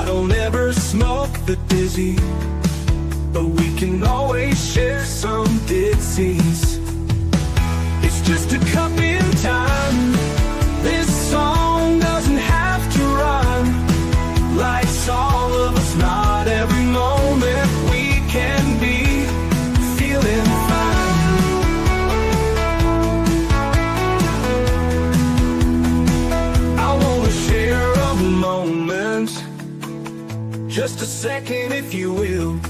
don't ever smoke the dizzy, but we can always share some disease. It's just a cup in time. This song doesn't have to rhyme. Life's all of us, not every moment we can be feeling fine. I wanna share a moment, just a second if you will,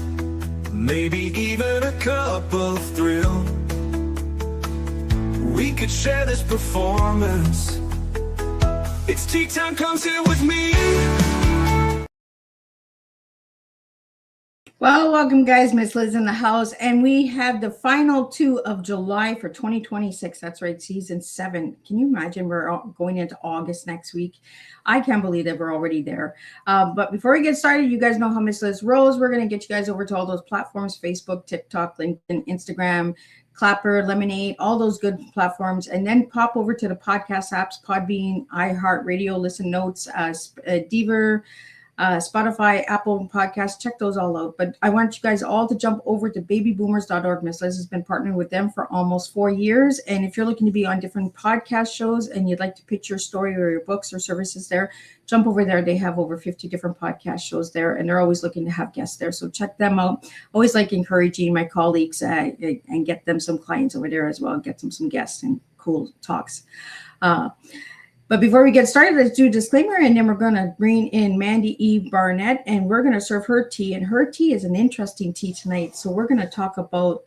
maybe even a cup of thrill. We could share this performance. It's tea time, come sit with me. Well, welcome guys, Miss Liz in the house, and we have the final 2 of July for 2026. That's right, season 7. Can you imagine we're all going into August next week? I can't believe that we're already there. But before we get started, you guys know how Miss Liz rolls. We're going to get you guys over to all those platforms: Facebook, TikTok, LinkedIn, Instagram, Clapper, Lemonade, all those good platforms, and then pop over to the podcast apps: Podbean, iHeartRadio, Listen Notes, Deezer, Spotify, Apple Podcasts. Check those all out. But I want you guys all to jump over to babyboomers.org. Miss Liz has been partnering with them for almost 4 years. And if you're looking to be on different podcast shows and you'd like to pitch your story or your books or services there, jump over there. They have over 50 different podcast shows there, and they're always looking to have guests there. So check them out. Always like encouraging my colleagues and get them some clients over there as well. Get them some guests and cool talks. But before we get started, let's do a disclaimer, and then we're going to bring in Mandy Eve-Barnett, and we're going to serve her tea. And her tea is an interesting tea tonight. So we're going to talk about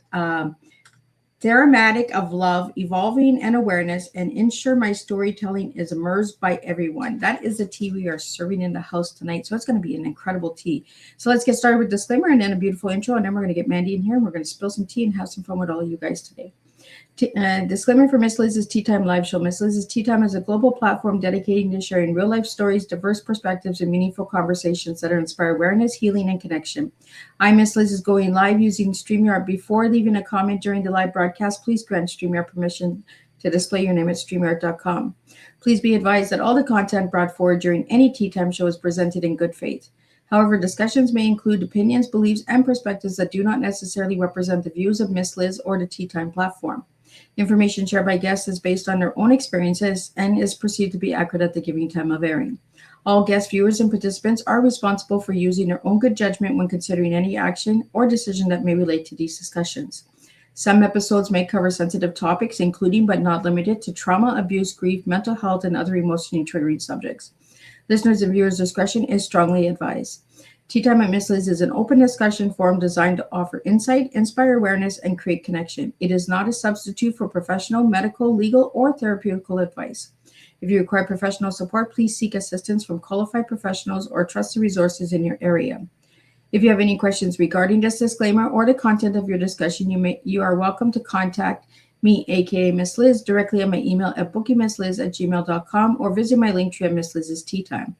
Thematic of Love, Evolving and Awareness, and Ensure My Storytelling is Immersed by Everyone. That is the tea we are serving in the house tonight. So it's going to be an incredible tea. So let's get started with disclaimer and then a beautiful intro, and then we're going to get Mandy in here, and we're going to spill some tea and have some fun with all of you guys today. Disclaimer for Miss Liz's Tea Time live show. Miss Liz's Tea Time is a global platform dedicated to sharing real life stories, diverse perspectives, and meaningful conversations that inspire awareness, healing, and connection. I'm Miss Liz is going live using StreamYard. Before leaving a comment during the live broadcast, please grant StreamYard permission to display your name at StreamYard.com. Please be advised that all the content brought forward during any Tea Time show is presented in good faith. However, discussions may include opinions, beliefs, and perspectives that do not necessarily represent the views of Miss Liz or the Tea Time platform. Information shared by guests is based on their own experiences and is perceived to be accurate at the given time of airing. All guest viewers and participants are responsible for using their own good judgment when considering any action or decision that may relate to these discussions. Some episodes may cover sensitive topics, including but not limited to trauma, abuse, grief, mental health, and other emotionally triggering subjects. Listeners' and viewers' discretion is strongly advised. Tea Time at Miss Liz is an open discussion forum designed to offer insight, inspire awareness, and create connection. It is not a substitute for professional, medical, legal, or therapeutical advice. If you require professional support, please seek assistance from qualified professionals or trusted resources in your area. If you have any questions regarding this disclaimer or the content of your discussion, you are welcome to contact me, aka Miss Liz, directly on my email at bookingmissliz@gmail.com or visit my link tree at Miss Liz's Tea Time.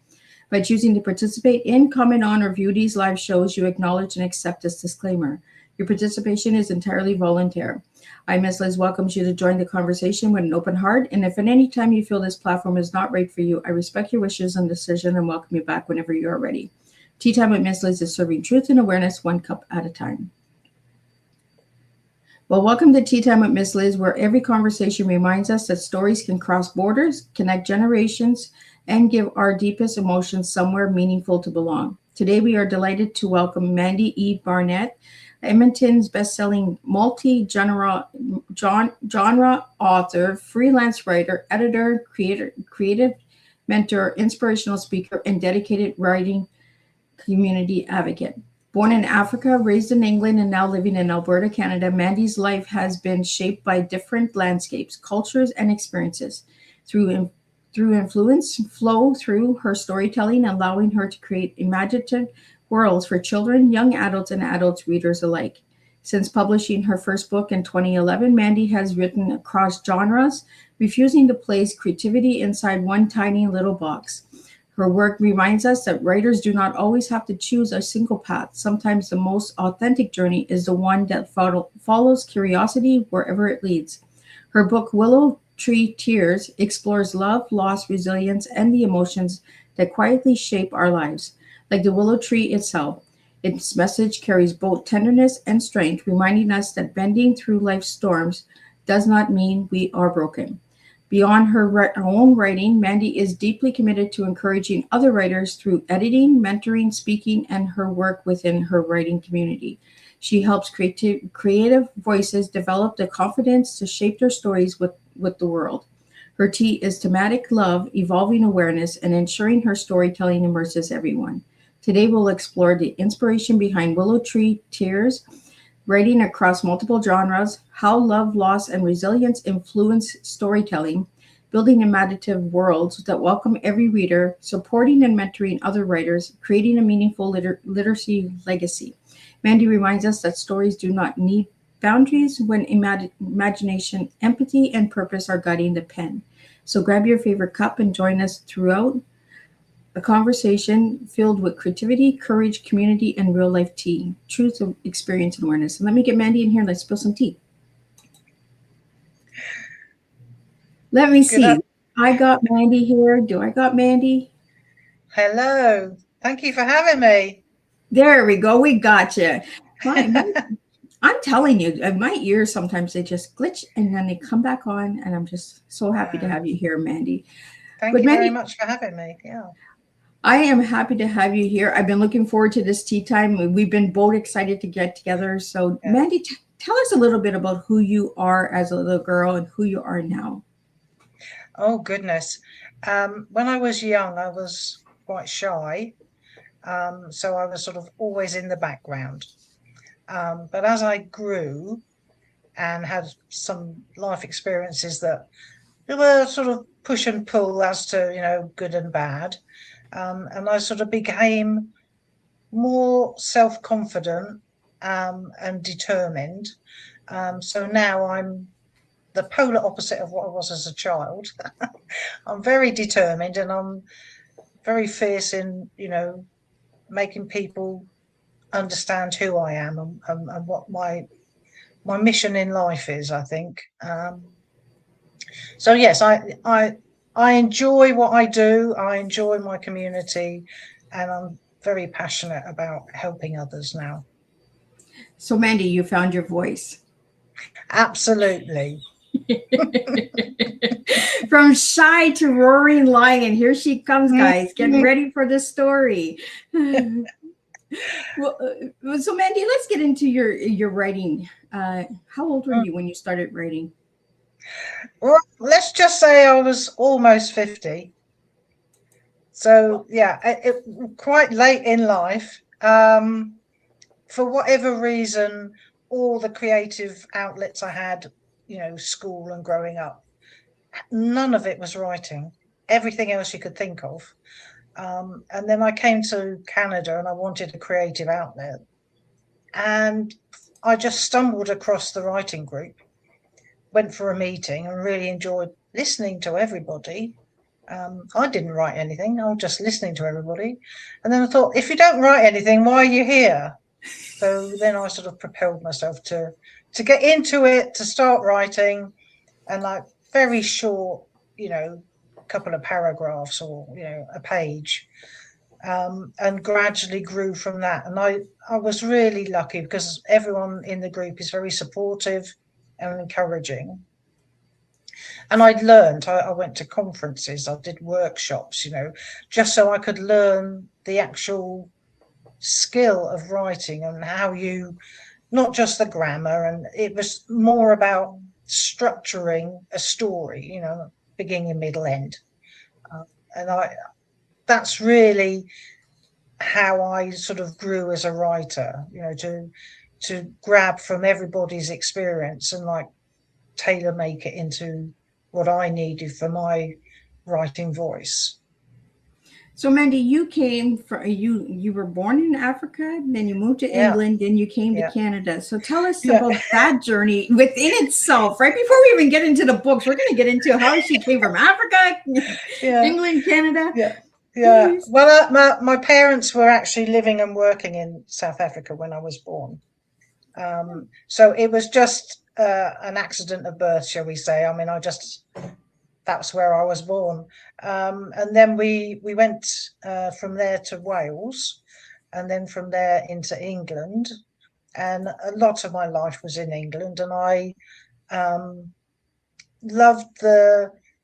By choosing to participate in, comment on, or view these live shows, you acknowledge and accept this disclaimer. Your participation is entirely voluntary. I, Miss Liz, welcomes you to join the conversation with an open heart, and if at any time you feel this platform is not right for you, I respect your wishes and decision and welcome you back whenever you are ready. Tea Time with Miss Liz is serving truth and awareness one cup at a time. Well, welcome to Tea Time with Miss Liz, where every conversation reminds us that stories can cross borders, connect generations, and give our deepest emotions somewhere meaningful to belong. Today, we are delighted to welcome Mandy Eve-Barnett, Edmonton's best-selling multi-genre author, freelance writer, editor, creative mentor, inspirational speaker, and dedicated writing community advocate. Born in Africa, raised in England, and now living in Alberta, Canada, Mandy's life has been shaped by different landscapes, cultures, and experiences. Through influence flow through her storytelling, allowing her to create imaginative worlds for children, young adults, and adult readers alike. Since publishing her first book in 2011, Mandy has written across genres, refusing to place creativity inside one tiny little box. Her work reminds us that writers do not always have to choose a single path. Sometimes the most authentic journey is the one that follows curiosity wherever it leads. Her book, Willow Tree Tears, explores love, loss, resilience, and the emotions that quietly shape our lives. Like the willow tree itself, its message carries both tenderness and strength, reminding us that bending through life's storms does not mean we are broken. Beyond her own writing, Mandy is deeply committed to encouraging other writers through editing, mentoring, speaking, and her work within her writing community. She helps creative voices develop the confidence to shape their stories with the world. Her tea is thematic love, evolving awareness, and ensuring her storytelling immerses everyone. Today, we'll explore the inspiration behind Willow Tree Tears, writing across multiple genres, how love, loss, and resilience influence storytelling, building imaginative worlds that welcome every reader, supporting and mentoring other writers, creating a meaningful literacy legacy. Mandy reminds us that stories do not need boundaries when imagination, empathy, and purpose are guiding the pen. So grab your favorite cup and join us throughout a conversation filled with creativity, courage, community, and real life tea. Truth of experience and awareness. And let me get Mandy in here. Let's spill some tea. Let me see. I got Mandy here. Do I got Mandy? Hello. Thank you for having me. There we go. We got you. I'm telling you, my ears sometimes they just glitch and then they come back on, and I'm just so happy to have you here, Mandy. Thank you very much for having me. Yeah. I am happy to have you here. I've been looking forward to this tea time. We've been both excited to get together. So, yeah. Mandy, tell us a little bit about who you are as a little girl and who you are now. Oh, goodness. When I was young, I was quite shy. So I was sort of always in the background. But as I grew and had some life experiences that were sort of push and pull as to, good and bad, and I sort of became more self-confident and determined. So now I'm the polar opposite of what I was as a child. I'm very determined and I'm very fierce in, making people understand who I am and what my mission in life is, I think. So yes, I enjoy what I do. I enjoy my community, and I'm very passionate about helping others now. So Mandy, you found your voice. Absolutely. From shy to roaring lion, here she comes, guys. Get ready for the story. Well, so Mandy, let's get into your writing. How old were you when you started writing? Well, let's just say I was almost 50. So yeah, quite late in life. For whatever reason, all the creative outlets I had, school and growing up, none of it was writing. Everything else you could think of. And then I came to Canada and I wanted a creative outlet. And I just stumbled across the writing group, went for a meeting and really enjoyed listening to everybody. I didn't write anything. I was just listening to everybody. And then I thought, if you don't write anything, why are you here? So then I sort of propelled myself to get into it, to start writing, and like very short, couple of paragraphs or, a page, and gradually grew from that. And I was really lucky because everyone in the group is very supportive and encouraging. And I'd learned, I went to conferences, I did workshops, just so I could learn the actual skill of writing and how you, not just the grammar, and it was more about structuring a story, beginning, middle, end. And that's really how I sort of grew as a writer, to grab from everybody's experience and like tailor make it into what I needed for my writing voice. So Mandy, you came from you were born in Africa, then you moved to England, then you came to Canada. So tell us about that journey within itself. Right before we even get into the books, we're going to get into how she came from Africa, England, Canada. Yeah. Well, my parents were actually living and working in South Africa when I was born. So it was just an accident of birth, shall we say. I mean, I just that's where I was born. And then we went from there to Wales, and then from there into England. And a lot of my life was in England, and I loved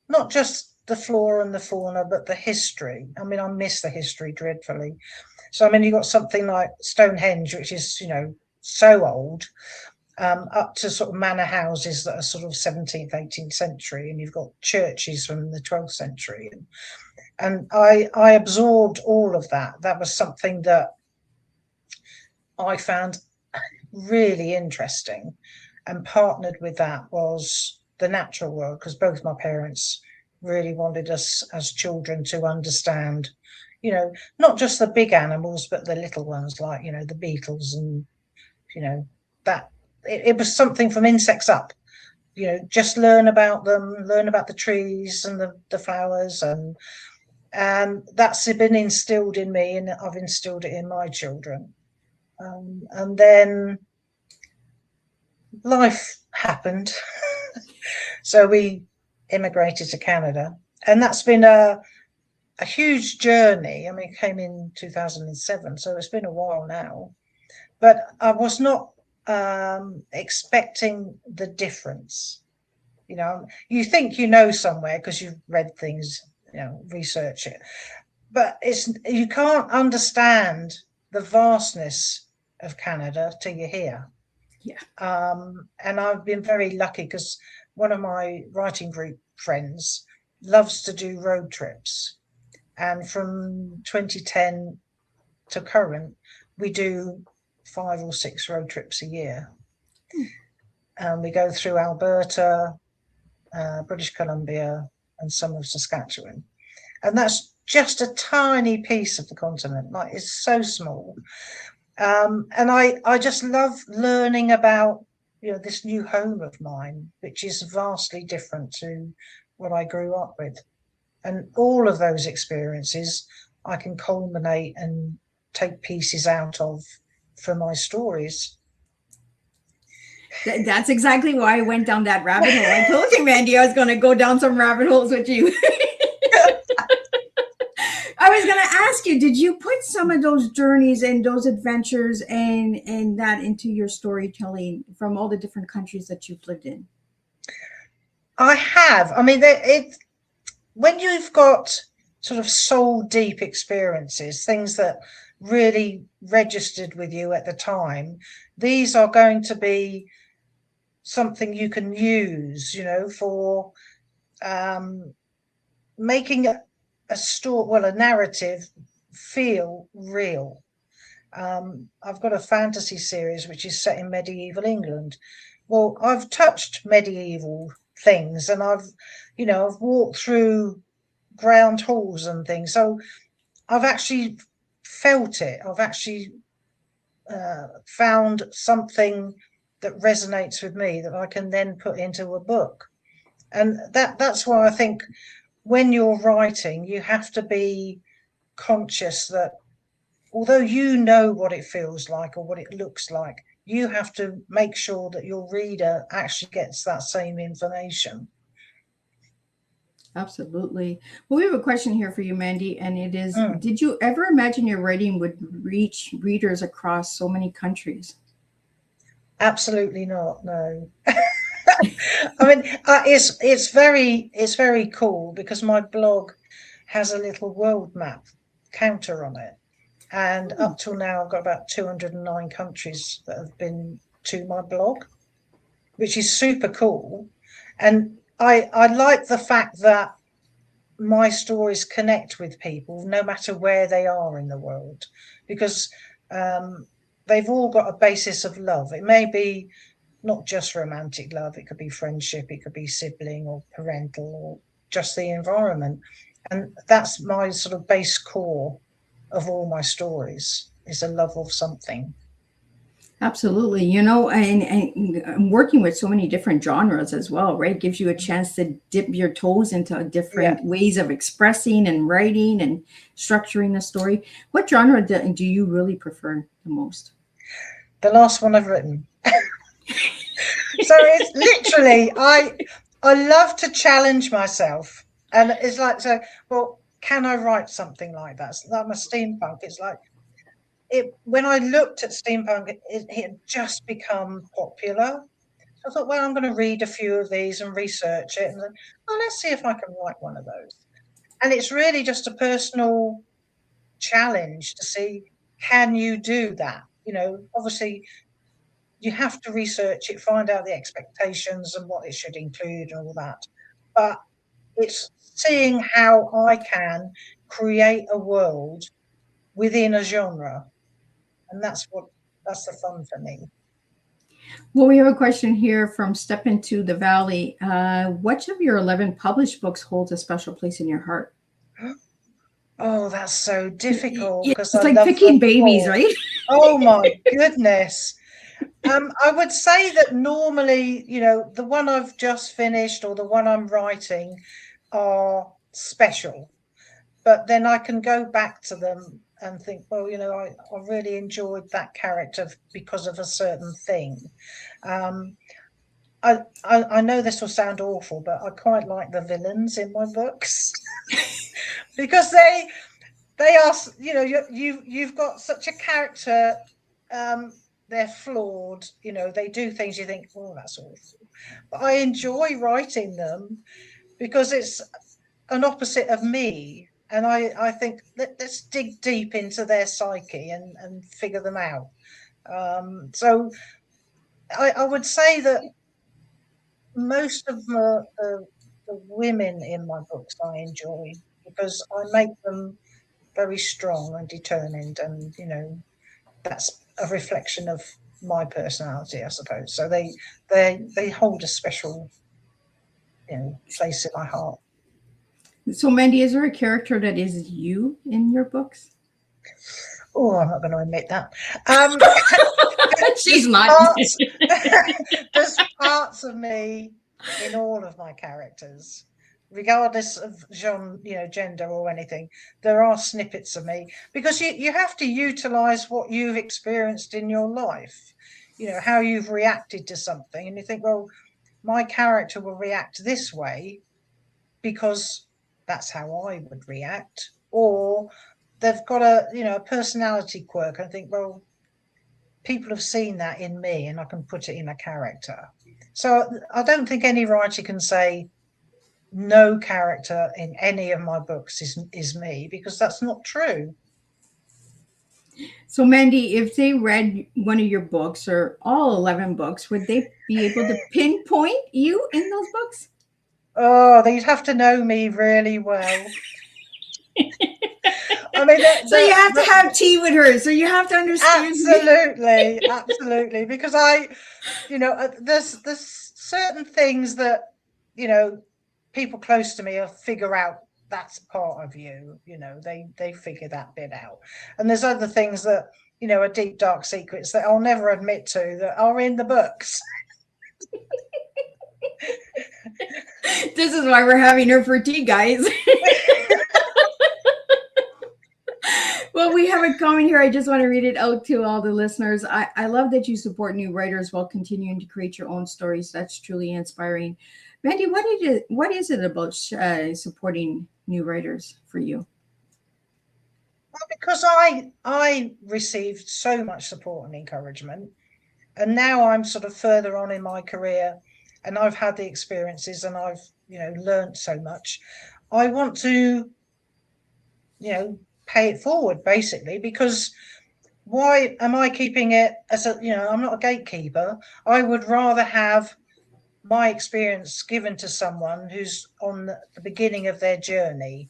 not just the flora and the fauna, but the history. I mean, I miss the history dreadfully. So, I mean, you've got something like Stonehenge, which is, so old, up to sort of manor houses that are sort of 17th, 18th century, and you've got churches from the 12th century. And I absorbed all of that. That was something that I found really interesting, and partnered with that was the natural world, because both my parents really wanted us as children to understand, not just the big animals, but the little ones, like, the beetles, and, that it was something from insects up, just learn about them, learn about the trees and the flowers. And that's been instilled in me, and I've instilled it in my children. And then life happened. So we immigrated to Canada, and that's been a huge journey. I mean, it came in 2007, so it's been a while now, but I was not expecting the difference. You think somewhere because you've read things, research it, but you can't understand the vastness of Canada till you're here. Yeah. And I've been very lucky, because one of my writing group friends loves to do road trips, and from 2010 to current, we do 5 or 6 road trips a year. And we go through Alberta, British Columbia, and some of Saskatchewan. And that's just a tiny piece of the continent. Like, it's so small. And I just love learning about, this new home of mine, which is vastly different to what I grew up with. And all of those experiences I can culminate and take pieces out of for my stories. That's exactly why I went down that rabbit hole. I told you, Mandy, I was going to go down some rabbit holes with you. I was going to ask you, did you put some of those journeys and those adventures and that into your storytelling from all the different countries that you've lived in? I have. I mean, when you've got sort of soul deep experiences, things that really registered with you at the time, these are going to be something you can use, for making a story, well, a narrative, feel real. I've got a fantasy series which is set in medieval England. Well, I've touched medieval things, and I've walked through ground halls and things, so I've actually felt it. I've actually found something that resonates with me that I can then put into a book. And that's why I think when you're writing, you have to be conscious that although you know what it feels like or what it looks like, you have to make sure that your reader actually gets that same information. Absolutely. Well, we have a question here for you, Mandy, and it is, did you ever imagine your writing would reach readers across so many countries? Absolutely not, no. I mean, it's very cool, because my blog has a little world map counter on it, and up till now I've got about 209 countries that have been to my blog, which is super cool. And I like the fact that my stories connect with people no matter where they are in the world, because they've all got a basis of love. It may be not just romantic love, it could be friendship, it could be sibling or parental, or just the environment. And that's my sort of base core of all my stories, is a love of something. Absolutely. And working with so many different genres as well, right? Gives you a chance to dip your toes into different ways of expressing and writing and structuring a story. What genre do you really prefer the most? The last one I've written. So it's literally, I love to challenge myself, and it's like, so, well, can I write something like that? It's like my steampunk. It's like when I looked at steampunk, it had just become popular. I thought, well, I'm going to read a few of these and research it, and then, oh, let's see if I can write one of those. And it's really just a personal challenge to see, can you do that? Obviously, you have to research it, find out the expectations and what it should include and all that. But it's seeing how I can create a world within a genre, and that's the fun for me. Well, we have a question here from Step Into the Valley. Which of your 11 published books holds a special place in your heart? Oh, that's so difficult, because it's like picking babies, right? Oh my goodness. I would say that normally, the one I've just finished or the one I'm writing are special, but then I can go back to them and think, well, I really enjoyed that character because of a certain thing. I know this will sound awful, but I quite like the villains in my books because they are, you've got such a character. They're flawed, they do things you think, oh, that's awful. But I enjoy writing them because it's an opposite of me. And I think, let's dig deep into their psyche and figure them out. So I would say that most of the women in my books I enjoy, because I make them very strong and determined, and that's a reflection of my personality, I suppose. So they hold a special place in my heart. So, Mandy, is there a character that is you in your books? Oh, I'm not going to admit that. She's not. There's parts of me in all of my characters, regardless of genre, gender or anything. There are snippets of me, because you have to utilize what you've experienced in your life, how you've reacted to something, and you think, well, my character will react this way because that's how I would react, or they've got a personality quirk. I think, well, people have seen that in me and I can put it in a character. So I don't think any writer can say no character in any of my books is me, because that's not true. So, Mandy, if they read one of your books or all 11 books, would they be able to pinpoint you in those books? Oh, they'd have to know me really well. I mean, so you have to have tea with her. So you have to understand. Absolutely, because there's certain things that people close to me will figure out. That's part of you. They figure that bit out, and there's other things that are deep, dark secrets that I'll never admit to, that are in the books. This is why we're having her for tea, guys. Well, we have a comment here. I just want to read it out to all the listeners. I love that you support new writers while continuing to create your own stories. That's truly inspiring. Mandy, what is it about supporting new writers for you? Well, because I received so much support and encouragement, and now I'm sort of further on in my career, and I've had the experiences, and I've learned so much. I want to pay it forward, basically, because why am I keeping it as I'm not a gatekeeper. I would rather have my experience given to someone who's on the beginning of their journey.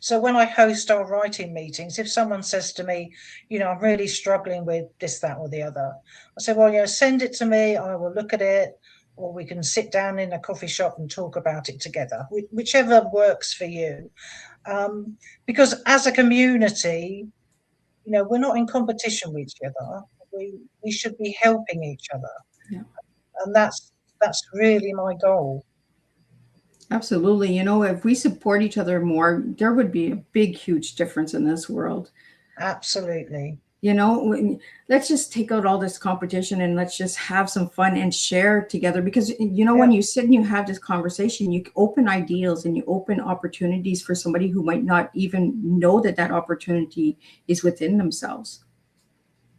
So when I host our writing meetings, if someone says to me, I'm really struggling with this, that, or the other, I say, well, send it to me. I will look at it, or we can sit down in a coffee shop and talk about it together, whichever works for you. Because as a community, we're not in competition with each other. We should be helping each other. Yeah. And that's really my goal. Absolutely. If we support each other more, there would be a big, huge difference in this world. Absolutely. You know, let's just take out all this competition and let's just have some fun and share together. Because, you know, Yeah. when you sit and you have this conversation, you open ideals and you open opportunities for somebody who might not even know that that opportunity is within themselves.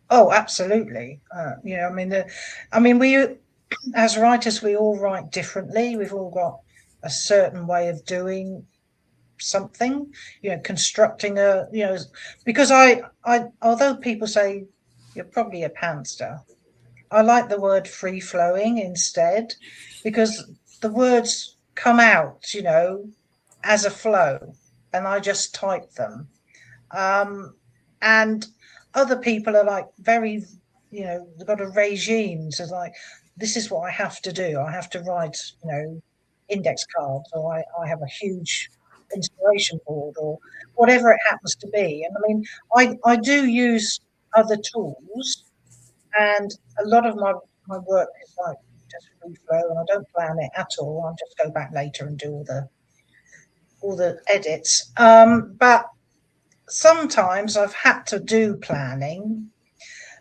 Oh, absolutely. You know, I mean, we as writers, we all write differently. We've all got a certain way of doing something, you know, constructing a, you know, because although people say you're probably a pantser, I like the word free flowing instead, because the words come out, you know, as a flow, and I just type them. And other people are like very, you know, they've got a regime. So like, this is what I have to do. I have to write, you know, index cards, or I have a huge inspiration board, or whatever it happens to be. And I mean, I do use other tools, and a lot of my work is like just free flow, and I don't plan it at all. I'll just go back later and do all the edits. But sometimes I've had to do planning,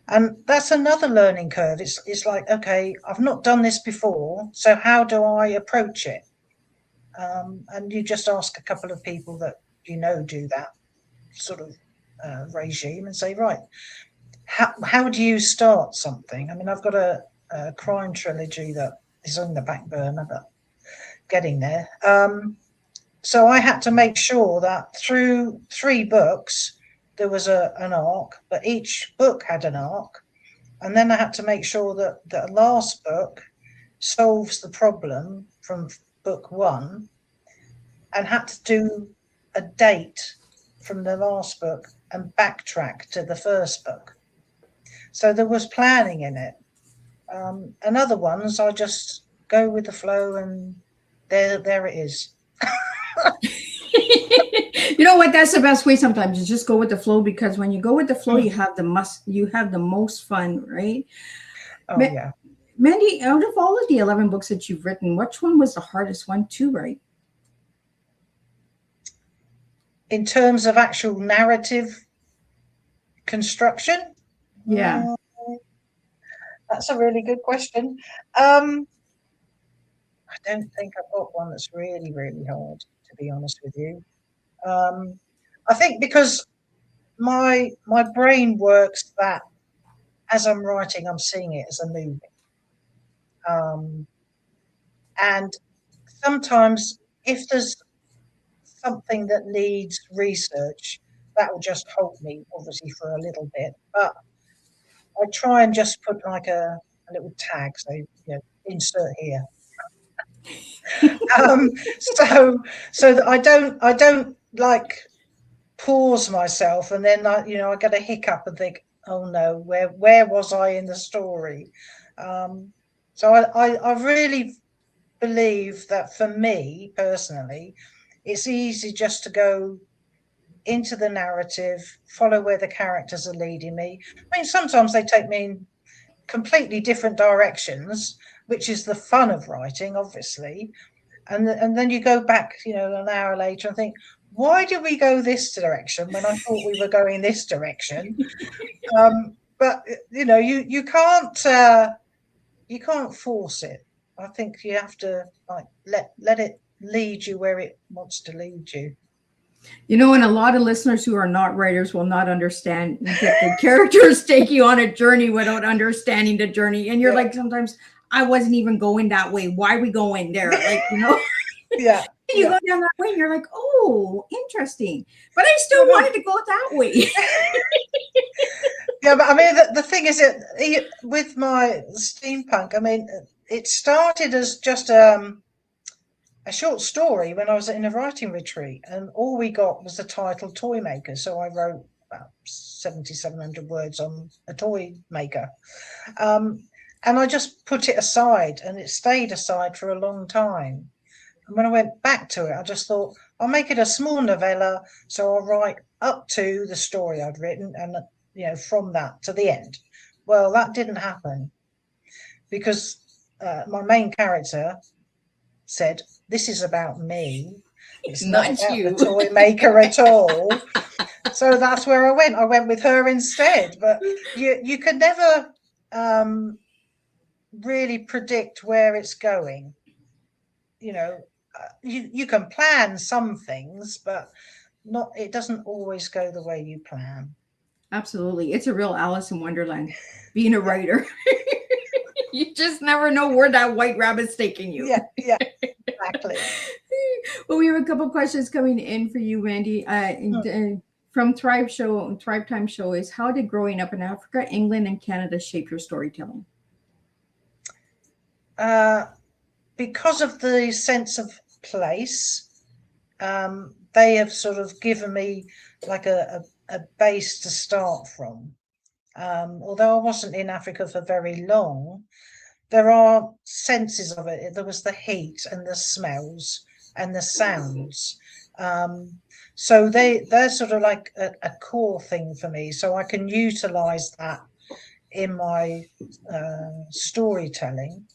and that's another learning curve. It's like, okay, I've not done this before, so how do I approach it? And you just ask a couple of people that you know do that sort of regime, and say, right, how do you start something? I mean, I've got a crime trilogy that is on the back burner, but getting there. So I had to make sure that through 3 books there was an arc, but each book had an arc, and then I had to make sure that the last book solves the problem from book 1, and had to do a date from the last book and backtrack to the first book. So there was planning in it. And other ones, I just go with the flow, and there it is. You know what? That's the best way sometimes, is just go with the flow, because when you go with the flow, Mm. you have the most fun, right? Oh, yeah. Mandy, out of all of the 11 books that you've written, which one was the hardest one to write? In terms of actual narrative construction? Yeah. That's a really good question. I don't think I've got one that's really, really hard, to be honest with you. I think because my brain works that as I'm writing, I'm seeing it as a movie. And sometimes if there's something that needs research, that will just hold me, obviously, for a little bit. But I try and just put like a little tag, so, you know, insert here. Um, so that I don't like pause myself, and then I get a hiccup and think, oh no, where was I in the story? So I really believe that for me personally, it's easy just to go into the narrative, follow where the characters are leading me. I mean, sometimes they take me in completely different directions, which is the fun of writing, obviously. And then you go back, you know, an hour later and think, why did we go this direction when I thought we were going this direction? But you know, you can't force it. I think you have to like let it lead you where it wants to lead you. You know, and a lot of listeners who are not writers will not understand that the characters take you on a journey without understanding the journey. And you're Yeah. like, sometimes I wasn't even going that way. Why are we going there? Like, you know, Yeah. you go down that way and you're like, oh, interesting. But I still Yeah. wanted to go that way. Yeah, but I mean, the thing is that with my steampunk, I mean, it started as just a short story when I was in a writing retreat, and all we got was the title Toy Maker. So I wrote about 7,700 words on a toy maker. And I just put it aside, and it stayed aside for a long time. And when I went back to it, I just thought, I'll make it a small novella, so I'll write up to the story I'd written, and you know, from that to the end. Well, that didn't happen, because my main character said, this is about me. It's not Not about you. the toy maker at all. So that's where I went. I went with her instead. But you can never really predict where it's going. You know, you can plan some things, but it doesn't always go the way you plan. Absolutely. It's a real Alice in Wonderland being a writer. You just never know where that white rabbit's taking you. Yeah, exactly. Well, we have a couple questions coming in for you, Mandy. From Thrive Time Show is, how did growing up in Africa, England, and Canada shape your storytelling? Because of the sense of place, they have sort of given me like a base to start from. Although I wasn't in Africa for very long, there are senses of it. There was the heat and the smells and the sounds. So they're sort of like a core thing for me. So I can utilize that in my storytelling.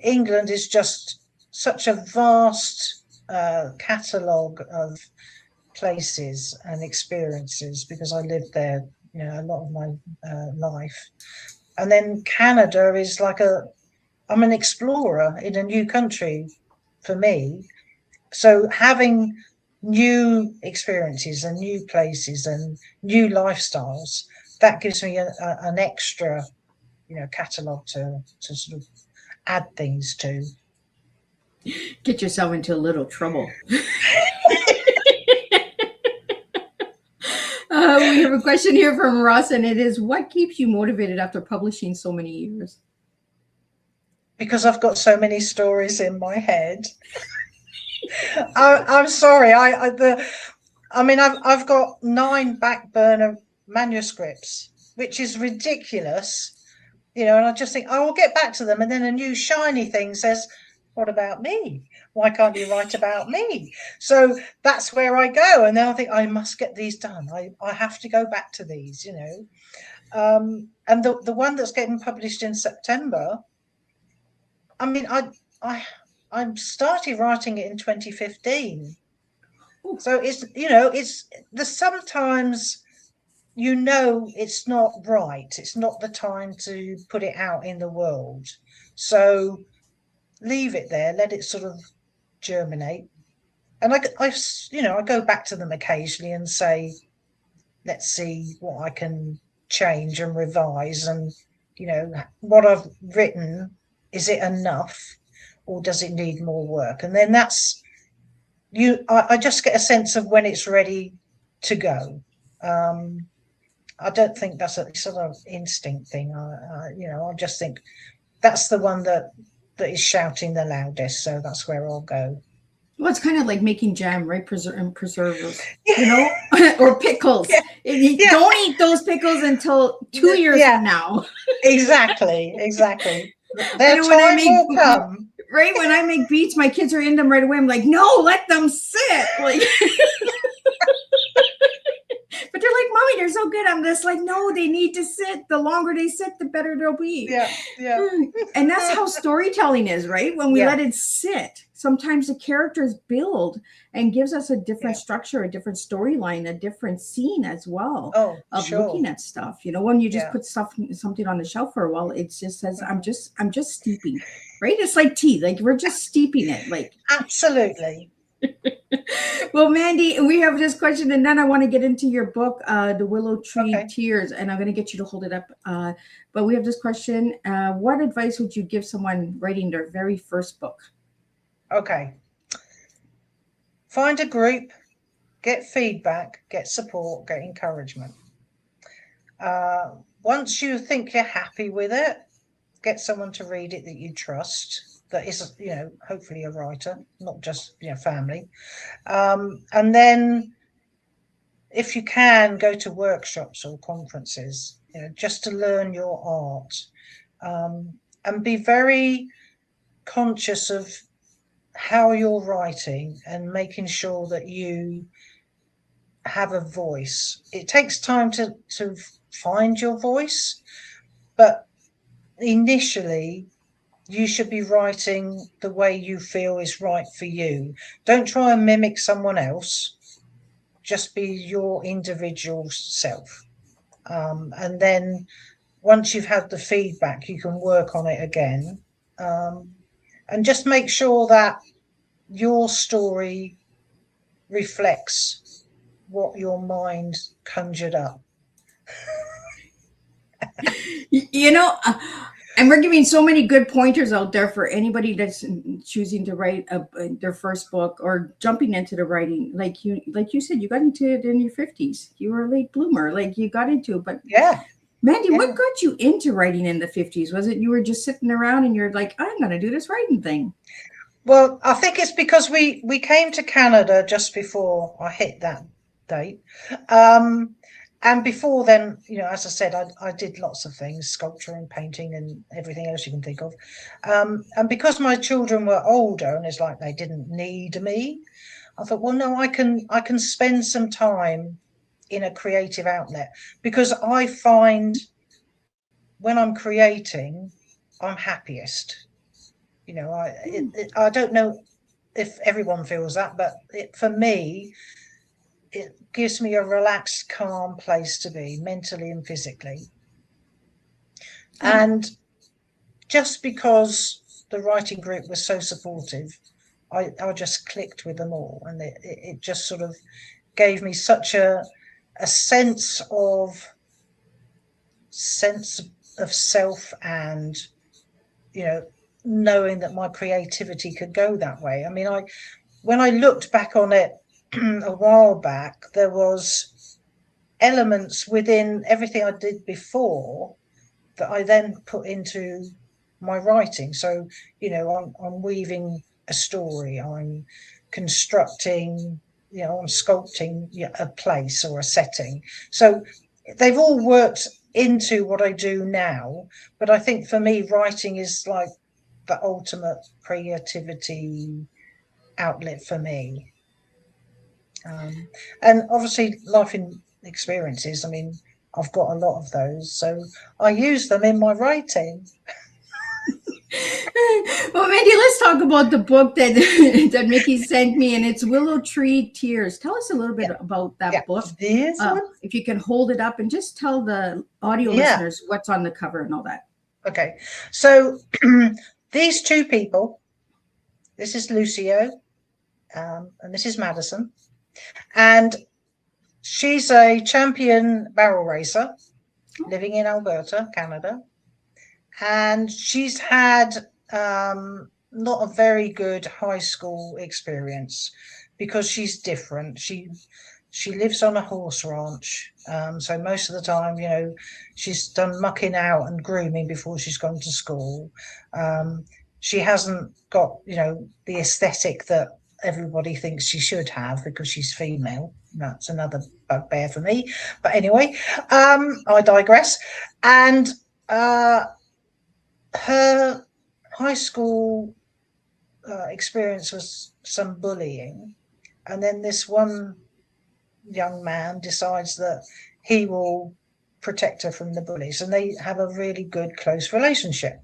England is just such a vast catalogue of places and experiences because I lived there, a lot of my life. And then Canada is like I'm an explorer in a new country for me. So having new experiences and new places and new lifestyles, that gives me an extra, catalogue to sort of add things to. Get yourself into a little trouble. We have a question here from Ross, and it is, what keeps you motivated after publishing so many years? Because I've got so many stories in my head. I'm sorry. I've got 9 back burner manuscripts, which is ridiculous, and I just think I will get back to them, and then a new shiny thing says, what about me? Why can't you write about me? So that's where I go, and then I think I must get these done. I have to go back to these, and the one that's getting published in September, I started writing it in 2015. So it's sometimes it's not right. It's not the time to put it out in the world. So leave it there, let it sort of germinate. And I go back to them occasionally and say, let's see what I can change and revise, and what I've written, is it enough or does it need more work? And then I just get a sense of when it's ready to go. I don't think that's a sort of instinct thing. I just think that's the one that is shouting the loudest, so that's where I'll go. Well, it's kind of like making jam, right? Preservers, or pickles. Yeah. Don't eat those pickles until 2 years from now. Exactly. Their time will come. Right, when I make beets, my kids are in them right away. I'm like, no, let them sit. Like, but they're like, Mommy, they're so good. I'm just like, no, they need to sit. The longer they sit, the better they'll be. Yeah. And that's how storytelling is, right? When we let it sit, sometimes the characters build and gives us a different structure, a different storyline, a different scene as well of looking at stuff. When you just put something on the shelf for a while, it just says, I'm just steeping, right? It's like tea, like we're just steeping it, like. Absolutely. Well, Mandy, we have this question, and then I want to get into your book, The Willow Tree Tears, and I'm going to get you to hold it up. But we have this question. What advice would you give someone writing their very first book? Okay. Find a group, get feedback, get support, get encouragement. Once you think you're happy with it, get someone to read it that you trust, that is, hopefully a writer, not just, family. And then if you can, go to workshops or conferences, just to learn your art, and be very conscious of how you're writing and making sure that you have a voice. It takes time to find your voice, but initially you should be writing the way you feel is right for you. Don't try and mimic someone else. Just be your individual self. And then once you've had the feedback, you can work on it again. And just make sure that your story reflects what your mind conjured up. You know, and we're giving so many good pointers out there for anybody that's choosing to write their first book or jumping into the writing. Like you said, you got into it in your 50s. You were a late bloomer. Like you got into it, but Yeah. Mandy, Yeah. what got you into writing in the 50s? Was it you were just sitting around and you're like, I'm going to do this writing thing? Well, I think it's because we came to Canada just before I hit that date. And before then, you know, as I said, I did lots of things, sculpture and painting and everything else you can think of. And because my children were older and it's like they didn't need me, I thought, well, no, I can spend some time in a creative outlet, because I find when I'm creating, I'm happiest. You know, I don't know if everyone feels that, but for me, it gives me a relaxed, calm place to be mentally and physically. And just because the writing group was so supportive, I just clicked with them all, and it just sort of gave me such a sense of self, and, you know, knowing that my creativity could go that way. I mean, when I looked back on it a while back, there was elements within everything I did before that I then put into my writing. So, you know, I'm weaving a story, I'm constructing, you know, I'm sculpting a place or a setting. So they've all worked into what I do now. But I think for me, writing is like the ultimate creativity outlet for me. And obviously life experiences, I mean, I've got a lot of those, so I use them in my writing. Well, Mandy, let's talk about the book that that Mickey sent me, and it's Willow Tree Tears. Tell us a little bit about that book. This one? If you can hold it up and just tell the audio listeners what's on the cover and all that. Okay, so these two people, this is Lucio, and this is Madison, and she's a champion barrel racer living in Alberta, Canada. And she's had not a very good high school experience because she's different. She lives on a horse ranch. So most of the time, you know, she's done mucking out and grooming before she's gone to school. She hasn't got, you know, the aesthetic that everybody thinks she should have because she's female. That's another bugbear for me. But anyway, I digress. And her high school experience was some bullying, and then this one young man decides that he will protect her from the bullies, and they have a really good close relationship.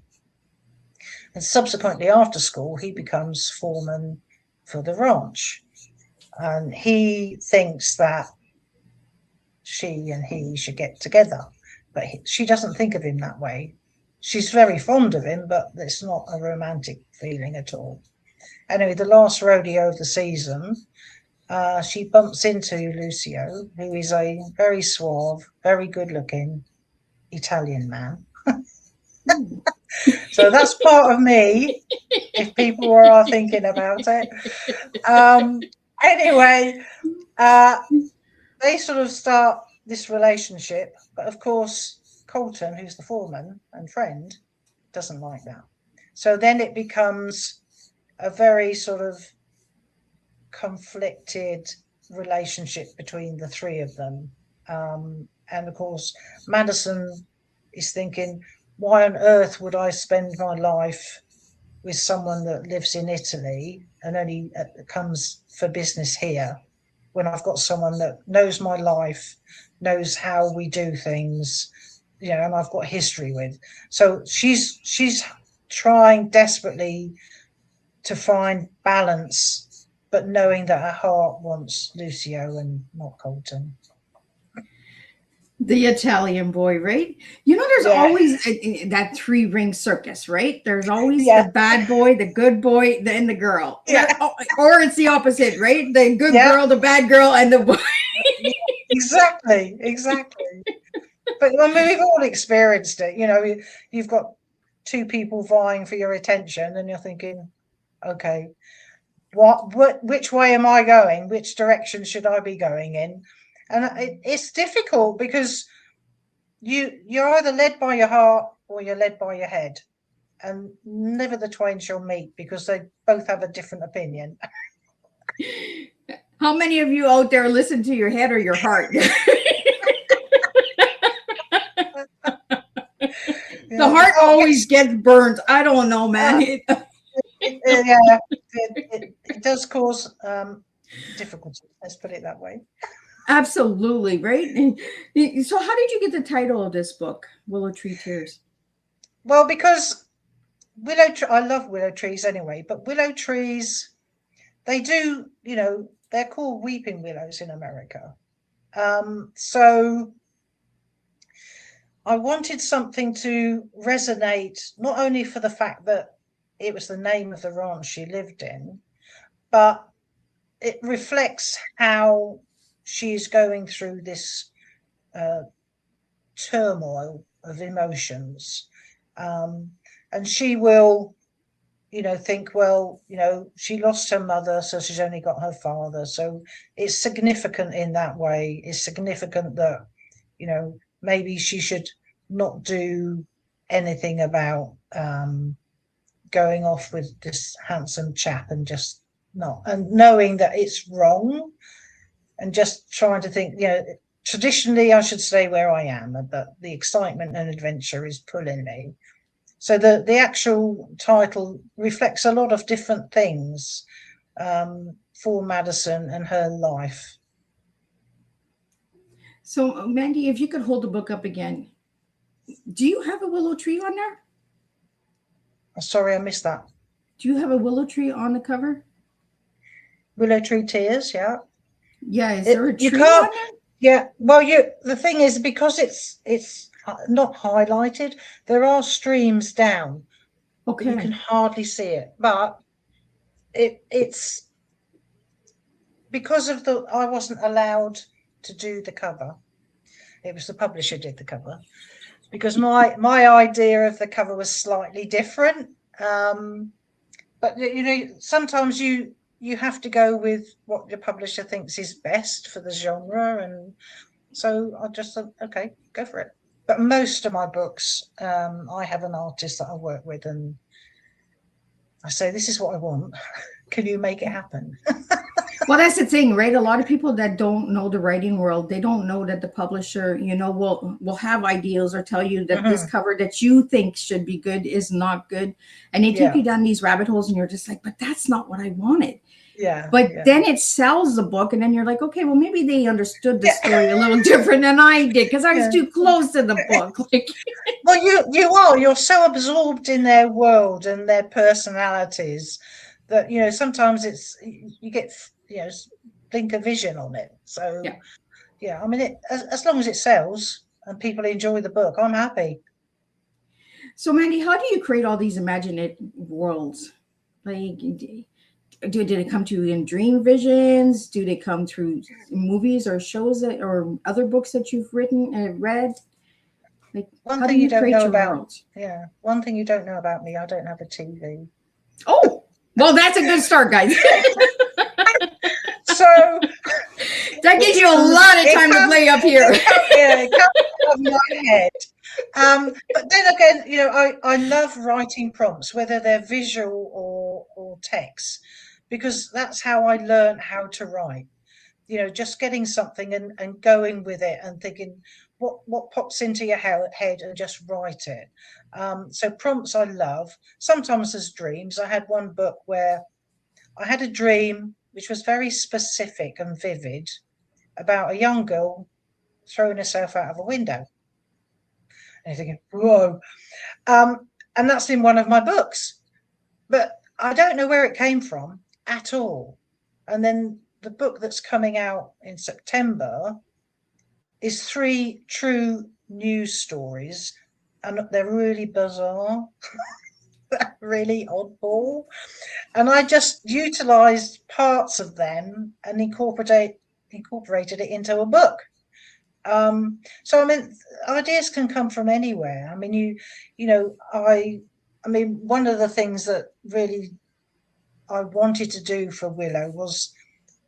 And subsequently after school, he becomes foreman for the ranch, and he thinks that she and he should get together, but she doesn't think of him that way. She's very fond of him, but it's not a romantic feeling at all. Anyway, the last rodeo of the season, she bumps into Lucio, who is a very suave, very good-looking Italian man. So that's part of me, if people are thinking about it. Anyway, they sort of start this relationship, but of course, Colton, who's the foreman and friend, doesn't like that. So then it becomes a very sort of conflicted relationship between the three of them. And of course, Madison is thinking, why on earth would I spend my life with someone that lives in Italy and only comes for business here, when I've got someone that knows my life, knows how we do things, you know, and I've got history with. So she's trying desperately to find balance, but knowing that her heart wants Lucio and not Colton. The Italian boy, right? You know, there's Yeah. always that three-ring circus, right? There's always Yeah. the bad boy, the good boy, then the girl. Yeah. Or it's the opposite, right? The good Yeah. girl, the bad girl, and the boy. Exactly. But I mean, we've all experienced it. You know, you've got two people vying for your attention, and you're thinking, okay, which way am I going? Which direction should I be going in? And it's difficult because you're either led by your heart or you're led by your head, and never the twain shall meet because they both have a different opinion. How many of you out there listen to your head or your heart? The heart always gets burned. I don't know, man. It does cause difficulty. Let's put it that way. Absolutely, right? So how did you get the title of this book, Willow Tree Tears? Well, because I love willow trees anyway, but willow trees, they do, you know, they're called weeping willows in America. So I wanted something to resonate, not only for the fact that it was the name of the ranch she lived in, but it reflects how she's going through this turmoil of emotions. And she will, you know, think, well, you know, she lost her mother, so she's only got her father. So it's significant in that way. It's significant that, you know, maybe she should not do anything about going off with this handsome chap and just not, and knowing that it's wrong, and just trying to think, you know, traditionally I should stay where I am, but the excitement and adventure is pulling me. So the actual title reflects a lot of different things for Madison and her life. So, Mandy, if you could hold the book up again, do you have a willow tree on there? Sorry, I missed that. Do you have a willow tree on the cover? Willow Tree Tears, yeah. Yeah, is there a tree on there? Yeah, well, the thing is, because it's not highlighted, there are streams down. Okay. You can hardly see it, but it's because of I wasn't allowed to do the cover. It was the publisher did the cover, because my idea of the cover was slightly different. But you know, sometimes you have to go with what the publisher thinks is best for the genre, and so I just thought, okay, go for it. But most of my books, I have an artist that I work with, and I say, this is what I want. Can you make it happen? Well, that's the thing, right? A lot of people that don't know the writing world, they don't know that the publisher, you know, will have ideas or tell you that this cover that you think should be good is not good. And they take you down these rabbit holes and you're just like, but that's not what I wanted. Yeah. But then it sells the book, and then you're like, okay, well, maybe they understood the story a little different than I did because I was too close to the book. Like, well, you're so absorbed in their world and their personalities that, you know, sometimes you get, you know, blink a vision on it. So I mean, as long as it sells and people enjoy the book, I'm happy. So, Mandy, how do you create all these imaginative worlds? Like, did it come to you in dream visions? Do they come through movies or shows or other books that you've written and read? Like, one how thing do you don't know about worlds? One thing you don't know about me, I don't have a TV. Oh, well, that's a good start, guys. So that gives you a lot of time to play up here. It comes out of my head. But then again, you know, I love writing prompts, whether they're visual or text, because that's how I learned how to write. You know, just getting something and going with it and thinking what pops into your head and just write it. So prompts I love. Sometimes there's dreams. I had one book where I had a dream which was very specific and vivid about a young girl throwing herself out of a window. And you're thinking, whoa. And that's in one of my books. But I don't know where it came from at all. And then the book that's coming out in September is 3 true news stories, and they're really bizarre, really oddball. And I just utilized parts of them and incorporated it into a book. So I mean, ideas can come from anywhere. I mean, I mean, one of the things that really I wanted to do for Willow was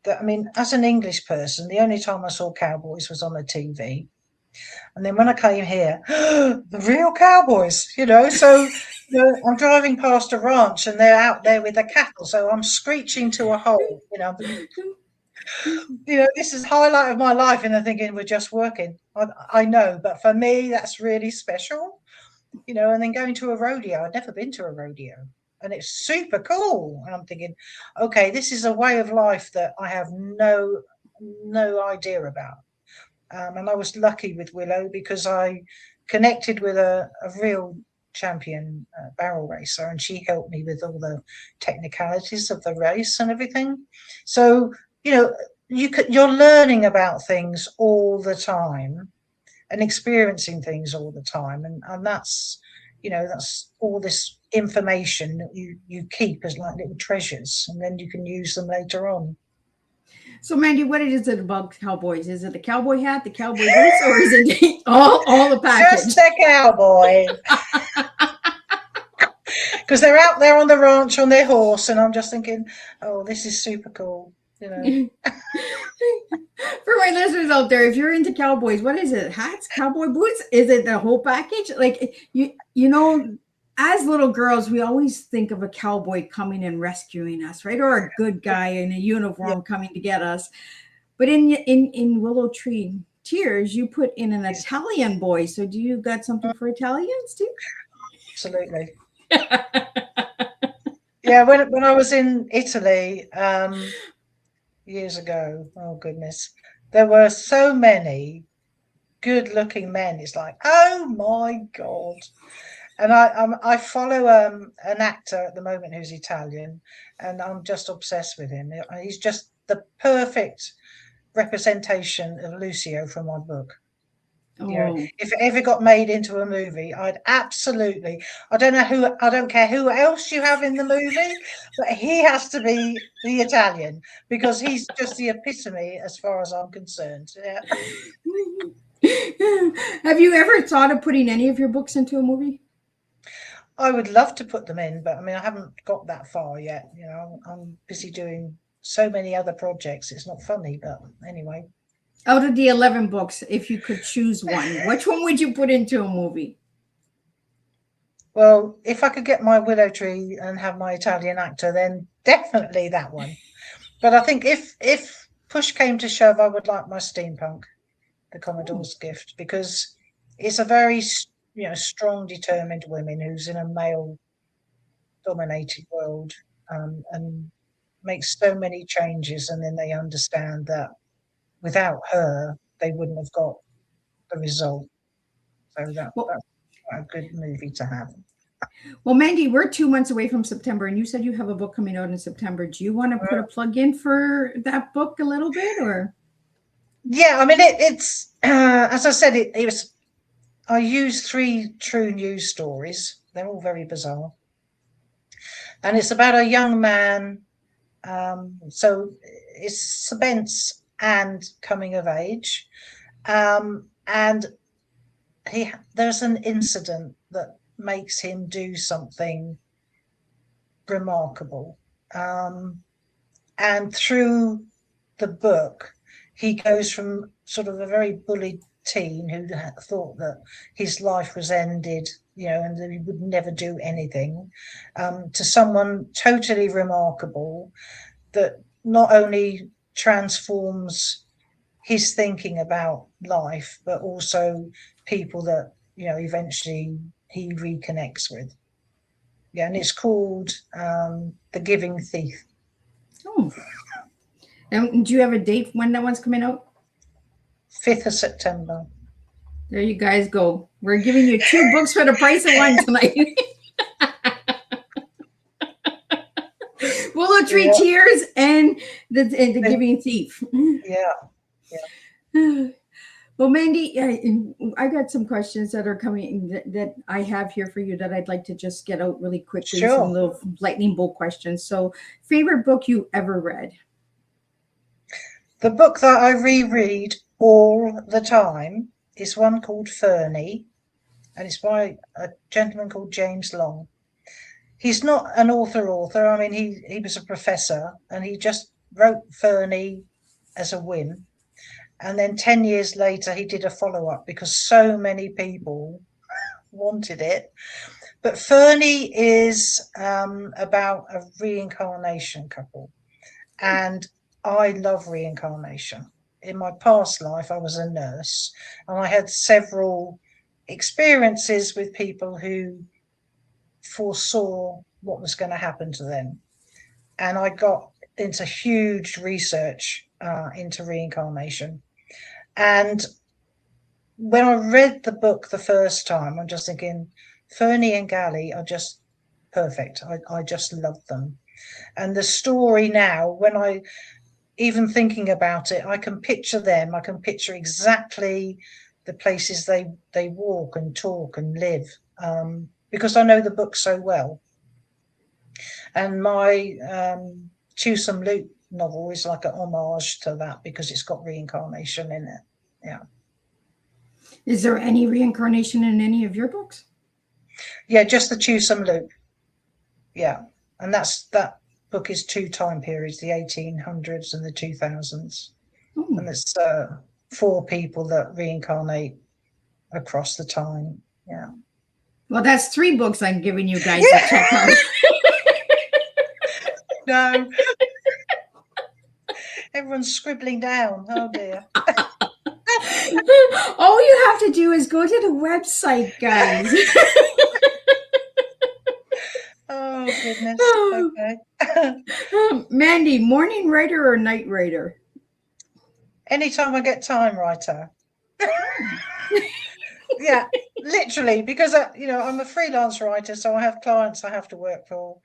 that, I mean, as an English person, the only time I saw cowboys was on the TV. And then when I came here, the real cowboys, so I'm driving past a ranch and they're out there with the cattle. So I'm screeching to a hole, this is the highlight of my life. And they're thinking we're just working. I know, but for me, that's really special, and then going to a rodeo. I'd never been to a rodeo. And it's super cool. And I'm thinking, okay, this is a way of life that I have no idea about. And I was lucky with Willow because I connected with a real champion barrel racer, and she helped me with all the technicalities of the race and everything. So, you're learning about things all the time and experiencing things all the time. And that's, that's all this information that you keep as like little treasures, and then you can use them later on. So Mandy, what is it about cowboys? Is it the cowboy hat, the cowboy boots, or is it all the package? Just a cowboy. Because they're out there on the ranch on their horse, and I'm just thinking, oh, this is super cool. For my listeners out there, if you're into cowboys, what is it? Hats, cowboy boots? Is it the whole package? Like as little girls, we always think of a cowboy coming and rescuing us, right? Or a good guy in a uniform coming to get us. But in Willow Tree Tears, you put in an Italian boy. So do you got something for Italians too? Absolutely. Yeah, when I was in Italy years ago, oh goodness, there were so many good-looking men. It's like, oh my God. And I follow an actor at the moment who's Italian, and I'm just obsessed with him. He's just the perfect representation of Lucio from my book. Oh. If it ever got made into a movie, I'd absolutely. I don't care who else you have in the movie, but he has to be the Italian, because he's just the epitome as far as I'm concerned. Yeah. Have you ever thought of putting any of your books into a movie? I would love to put them in, but I mean, I haven't got that far yet. I'm busy doing so many other projects. It's not funny, but anyway. Out of the 11 books, if you could choose one, which one would you put into a movie? Well, if I could get my Willow Tree and have my Italian actor, then definitely that one. But I think if push came to shove, I would like my steampunk, the Commodore's Gift, because it's a very strong, determined woman who's in a male-dominated world, and makes so many changes, and then they understand that without her, they wouldn't have got the result. So that's a good movie to have. Well, Mandy, we're 2 months away from September, and you said you have a book coming out in September. Do you want to put a plug in for that book a little bit, or? Yeah, I mean, it's as I said, it was. I used 3 true news stories. They're all very bizarre. And it's about a young man. So it's suspense and coming of age. And there's an incident that makes him do something remarkable. And through the book, he goes from sort of a very bullied teen who thought that his life was ended, and that he would never do anything, to someone totally remarkable that not only transforms his thinking about life, but also people that, eventually he reconnects with. Yeah, and it's called The Giving Thief. Oh. And do you have a date when that one's coming out? 5th of September. There you guys go. We're giving you 2 books for the price of one tonight. Country Yeah. Tears and the Giving Thief. Yeah. Well, Mandy, I got some questions that are coming that I have here for you that I'd like to just get out really quickly. Sure. Some little lightning bolt questions. So, favorite book you ever read? The book that I reread all the time is one called Fernie, and it's by a gentleman called James Long. He's not an author. I mean, he was a professor, and he just wrote Fernie as a whim. And then 10 years later, he did a follow-up because so many people wanted it. But Fernie is about a reincarnation couple. And I love reincarnation. In my past life, I was a nurse, and I had several experiences with people who foresaw what was going to happen to them. And I got into huge research into reincarnation. And when I read the book the first time, I'm just thinking, Fernie and Gally are just perfect. I just love them. And the story now, when I even thinking about it, I can picture them. I can picture exactly the places they walk and talk and live, because I know the book so well. And my Choose Some Loot novel is like an homage to that because it's got reincarnation in it. Yeah. Is there any reincarnation in any of your books? Yeah, just the Choose Some Loot. Yeah. And that book is 2 time periods, the 1800s and the 2000s. Oh. And it's 4 people that reincarnate across the time. Yeah. Well, that's 3 books I'm giving you guys to check out. No. Everyone's scribbling down. Oh dear. All you have to do is go to the website, guys. Oh goodness. Okay. Mandy, morning writer or night writer? Anytime I get time, writer. Yeah, literally, because I'm a freelance writer, so I have clients I have to work for.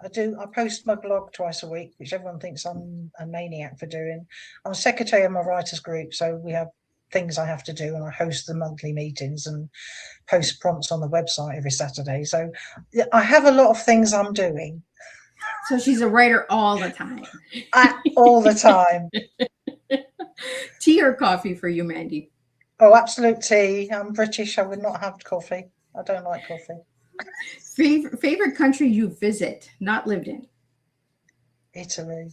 I post my blog twice a week, which everyone thinks I'm a maniac for doing. I'm secretary of my writers group, so we have things I have to do, and I host the monthly meetings and post prompts on the website every Saturday. So I have a lot of things I'm doing. So she's a writer all the time. All the time. Tea or coffee for you, Mandy? Oh, absolute tea. I'm British. I would not have coffee. I don't like coffee. Favorite country you visit, not lived in? Italy.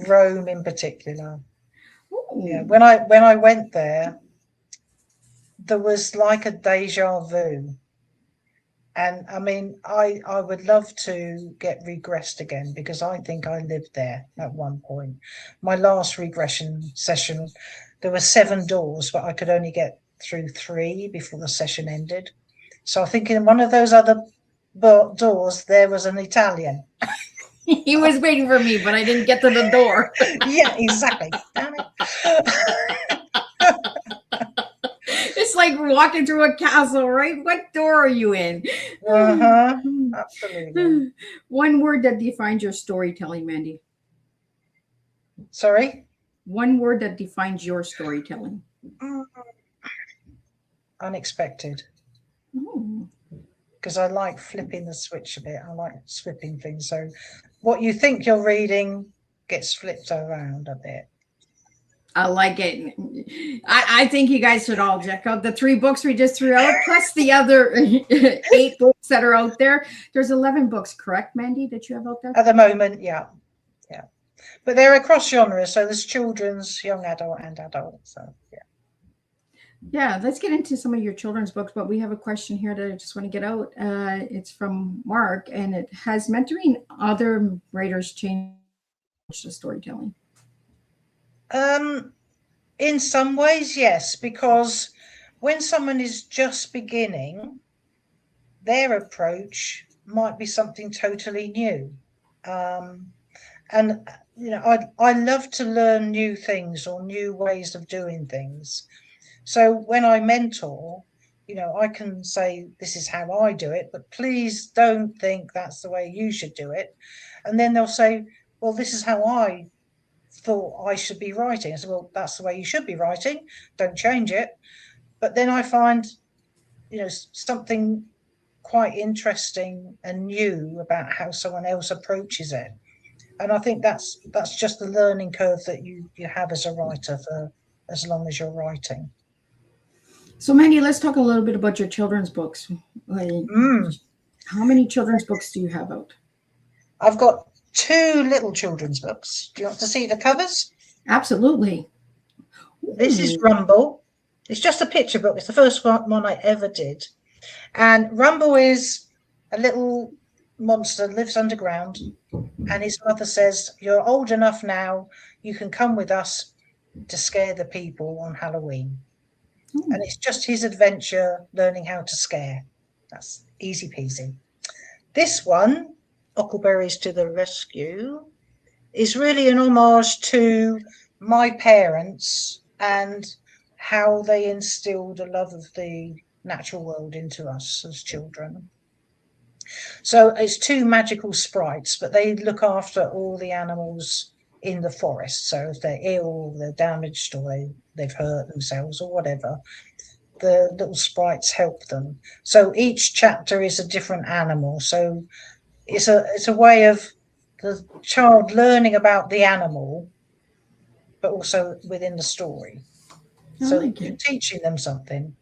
Rome in particular. Ooh. Yeah. When I went there was like a deja vu. And I mean, I would love to get regressed again because I think I lived there at one point. My last regression session, there were 7 doors, but I could only get through 3 before the session ended. So I think in one of those other doors, there was an Italian. He was waiting for me, but I didn't get to the door. Yeah, exactly. Damn it. It's like walking through a castle, right? What door are you in? Absolutely. One word that defines your storytelling, Mandy. Sorry? One word that defines your storytelling. Unexpected. Because I like flipping the switch a bit. I like flipping things. So what you think you're reading gets flipped around a bit. I like it. I think you guys should all check out the 3 books we just threw out, plus the other 8 books that are out there. There's 11 books, correct, Mandy, that you have out there? At the moment, yeah. Yeah. But they're across genres. So there's children's, young adult, and adult. So, yeah. Yeah, let's get into some of your children's books, but we have a question here that I just want to get out. It's from Mark, and it has mentoring other writers changed the storytelling? In some ways, yes, because when someone is just beginning, their approach might be something totally new. And, I love to learn new things or new ways of doing things. So when I mentor, I can say, this is how I do it, but please don't think that's the way you should do it. And then they'll say, well, this is how I thought I should be writing. I said, well, that's the way you should be writing. Don't change it. But then I find, something quite interesting and new about how someone else approaches it. And I think that's just the learning curve that you have as a writer for as long as you're writing. So Mandy, let's talk a little bit about your children's books. How many children's books do you have out? I've got 2 little children's books. Do you want to see the covers? Absolutely. This is Rumble. It's just a picture book. It's the first one I ever did. And Rumble is a little monster, lives underground, and his mother says, you're old enough now, you can come with us to scare the people on Halloween. And it's just his adventure learning how to scare. That's easy peasy. This one, Huckleberries to the Rescue, is really an homage to my parents and how they instilled a love of the natural world into us as children. So it's 2 magical sprites, but they look after all the animals in the forest. So if they're ill, or they're damaged, or they've hurt themselves or whatever, the little sprites help them. So each chapter is a different animal. So it's a way of the child learning about the animal, but also within the story. So you're teaching them something.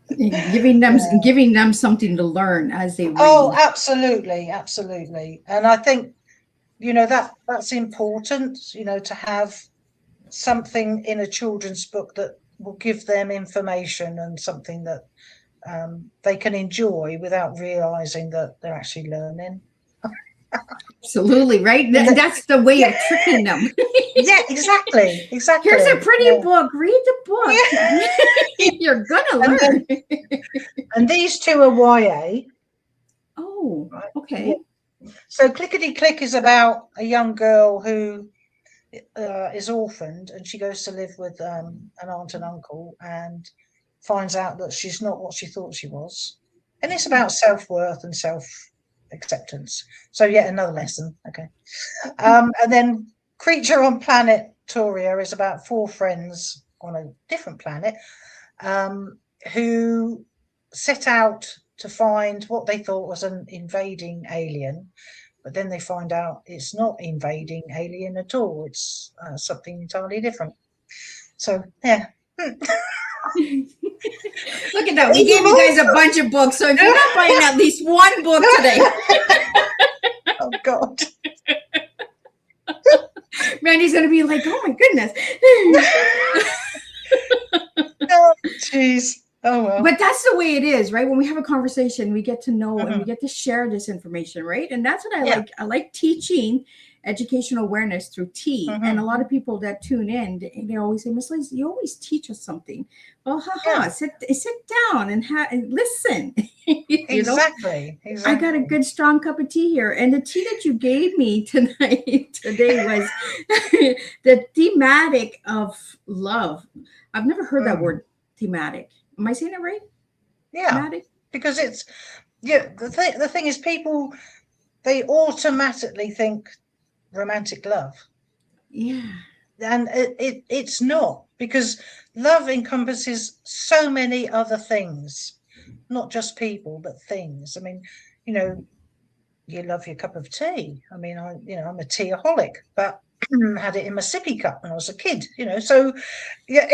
Giving them something to learn as they read. Oh, absolutely. And I think, that's important, to have something in a children's book that will give them information and something that they can enjoy without realizing that they're actually learning. Absolutely, right? That's the way of tricking them. Yeah, exactly. Here's a pretty book. Read the book. Yeah. You're gonna learn. And these 2 are YA. Oh, okay. Yeah. So Clickety Click is about a young girl who is orphaned, and she goes to live with an aunt and uncle and finds out that she's not what she thought she was. And it's about self-worth and self-acceptance. So yet another lesson. Okay. And then Creature on Planet Toria is about 4 friends on a different planet who set out to find what they thought was an invading alien, but then they find out it's not invading alien at all. It's something entirely different. So, yeah. Look at that. We gave you guys a bunch of books. So if you're not buying at least one book today. Oh, God. Mandy's going to be like, oh, my goodness. Oh, jeez. Oh, well. But that's the way it is, right? When we have a conversation, we get to know and we get to share this information, right? And that's what I like. I like teaching educational awareness through tea. And a lot of people that tune in, they always say, Miss Liz, you always teach us something. Well, sit down and listen. Exactly. I got a good strong cup of tea here. And the tea that you gave me today was the thematic of love. I've never heard that word, thematic. Am I saying it right? Yeah, thematic? Because it's, the thing is, people, they automatically think romantic love. Yeah. And it's not, because love encompasses so many other things, not just people, but things. I mean, you love your cup of tea. I mean, I'm a teaaholic, but had it in my sippy cup when I was a kid, so yeah,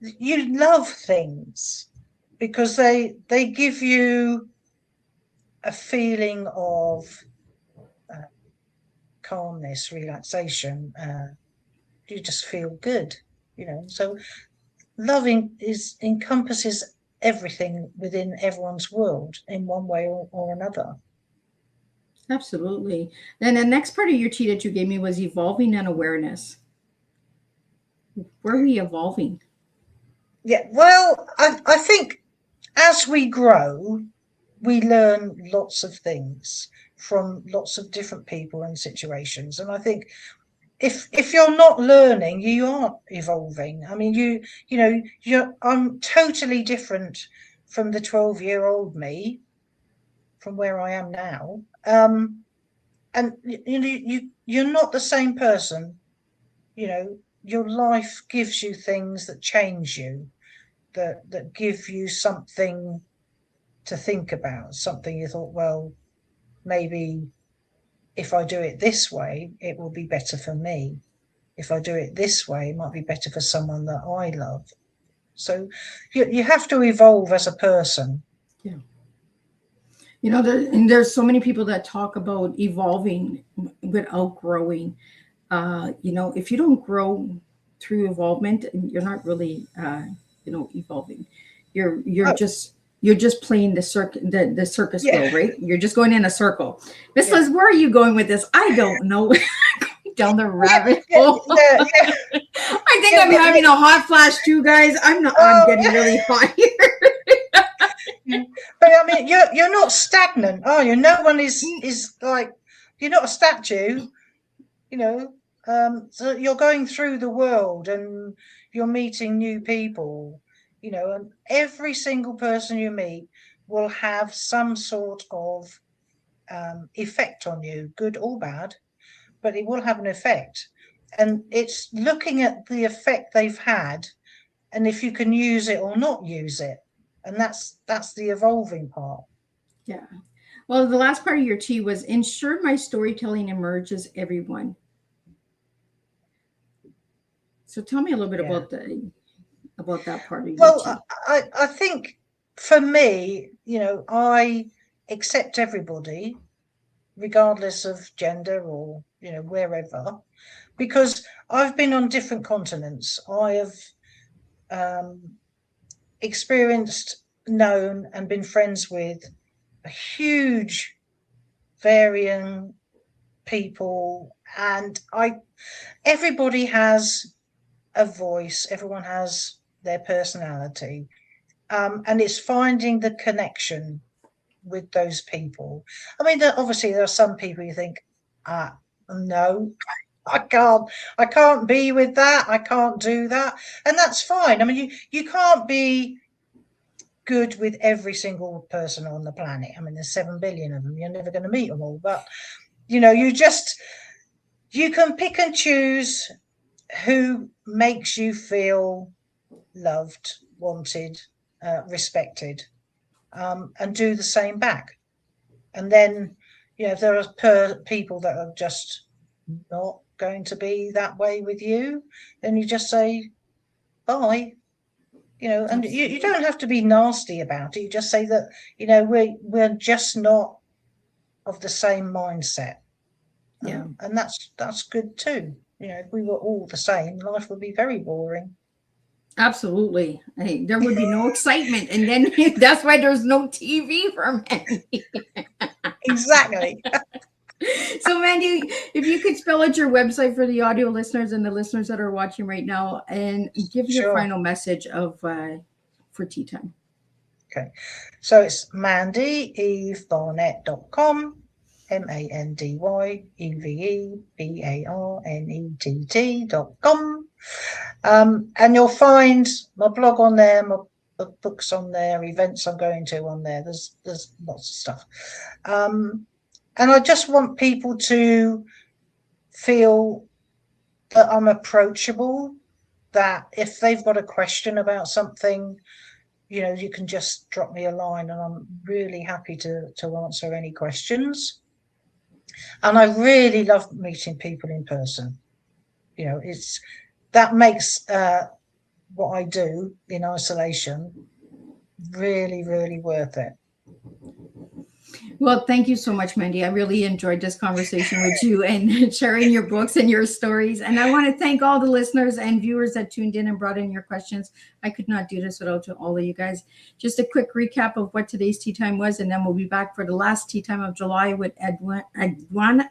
you love things because they give you a feeling of calmness, relaxation. You just feel good, so loving encompasses everything within everyone's world in one way or another. Absolutely. Then the next part of your tea that you gave me was evolving and awareness. Where are we evolving? Yeah, well, I think as we grow, we learn lots of things from lots of different people and situations. And I think if you're not learning, you aren't evolving. I mean, I'm totally different from the 12-year-old me from where I am now. And you're not the same person. Your life gives you things that change you, that give you something to think about, something you thought, well, maybe if I do it this way, it will be better for me. If I do it this way, it might be better for someone that I love. So you have to evolve as a person. Yeah. There's so many people that talk about evolving without growing. If you don't grow through involvement, you're not really, evolving. You're just playing the circus wheel, right? You're just going in a circle. Miss Liz, where are you going with this? I don't know. Down the rabbit hole. I think I'm having a hot flash too, guys. I'm getting really hot here. But I mean, you're not stagnant, are you? No one is like, you're not a statue, so you're going through the world and you're meeting new people, and every single person you meet will have some sort of effect on you, good or bad, but it will have an effect. And it's looking at the effect they've had and if you can use it or not use it. And that's the evolving part. Yeah. Well, the last part of your tea was ensure my storytelling emerges everyone. So tell me a little bit about that part of your tea. Well, I think for me, I accept everybody, regardless of gender or, wherever, because I've been on different continents. I have experienced, known, and been friends with a huge varying people, and everybody has a voice, everyone has their personality, and it's finding the connection with those people. I mean, obviously there are some people you think, no, I can't be with that, I can't do that, and that's fine. I mean, you can't be good with every single person on the planet. I mean, there's 7 billion of them, you're never going to meet them all, but you can pick and choose who makes you feel loved, wanted, respected, and do the same back. And then, if there are people that are just not going to be that way with you, then you just say bye. And you don't have to be nasty about it. You just say that, we're just not of the same mindset. Yeah. And that's good too. If we were all the same, life would be very boring. Absolutely. Hey, there would be no excitement. And then that's why there's no TV for Mandy. Exactly. So Mandy, if you could spell out your website for the audio listeners and the listeners that are watching right now, and give your final message for tea time. Okay. So it's MandyEve-Barnett.com, MandyEve-Barnett.com. And you'll find my blog on there, my books on there, events I'm going to on there. There's lots of stuff. And I just want people to feel that I'm approachable, that if they've got a question about something, you can just drop me a line, and I'm really happy to answer any questions. And I really love meeting people in person. That makes what I do in isolation really, really worth it. Well, thank you so much, Mandy. I really enjoyed this conversation with you and sharing your books and your stories. And I want to thank all the listeners and viewers that tuned in and brought in your questions. I could not do this without all of you guys. Just a quick recap of what today's tea time was, and then we'll be back for the last tea time of July with Edwina,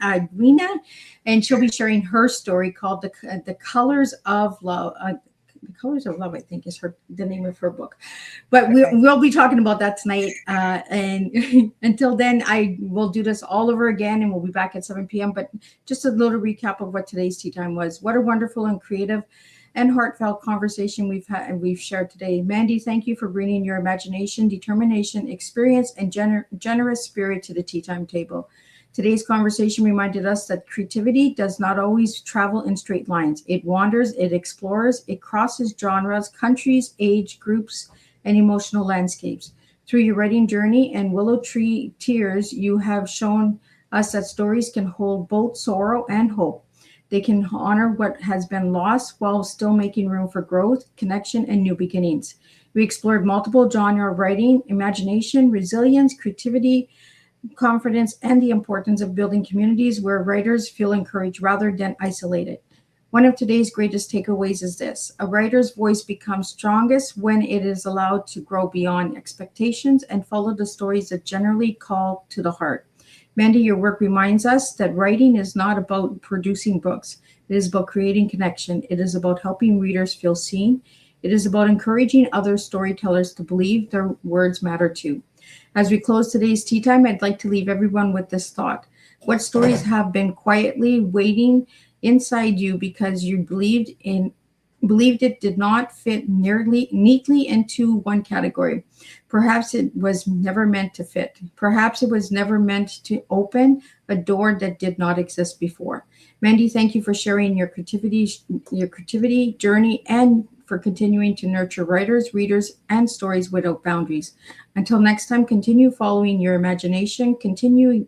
and she'll be sharing her story called The Colors of Love. The Colors of Love, I think, is the name of her book. But we'll be talking about that tonight. And until then, I will do this all over again, and we'll be back at 7 p.m. But just a little recap of what today's tea time was. What a wonderful and creative and heartfelt conversation we've had and we've shared today. Mandy, thank you for bringing your imagination, determination, experience, and generous spirit to the tea time table. Today's conversation reminded us that creativity does not always travel in straight lines. It wanders, it explores, it crosses genres, countries, age groups, and emotional landscapes. Through your writing journey and Willow Tree Tears, you have shown us that stories can hold both sorrow and hope. They can honor what has been lost while still making room for growth, connection, and new beginnings. We explored multiple genre writing, imagination, resilience, creativity, confidence, and the importance of building communities where writers feel encouraged rather than isolated. One of today's greatest takeaways is this: a writer's voice becomes strongest when it is allowed to grow beyond expectations and follow the stories that generally call to the heart. Mandy, your work reminds us that writing is not about producing books. It is about creating connection. It is about helping readers feel seen. It is about encouraging other storytellers to believe their words matter too. As we close today's tea time, I'd like to leave everyone with this thought. What stories have been quietly waiting inside you because you believed it did not fit neatly into one category? Perhaps it was never meant to fit. Perhaps it was never meant to open a door that did not exist before. Mandy, thank you for sharing your creativity journey and for continuing to nurture writers, readers, and stories without boundaries. Until next time, continue following your imagination, continue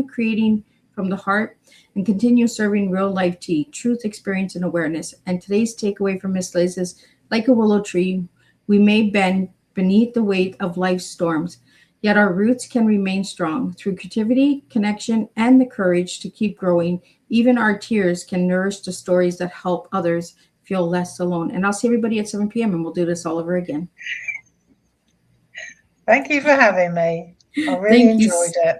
creating from the heart, and continue serving real life tea, truth, experience, and awareness. And today's takeaway from Miss Liz is, like a willow tree, we may bend beneath the weight of life's storms, yet our roots can remain strong. Through creativity, connection, and the courage to keep growing, even our tears can nourish the stories that help others feel less alone. And I'll see everybody at 7 p.m. and we'll do this all over again. Thank you for having me. I really enjoyed it.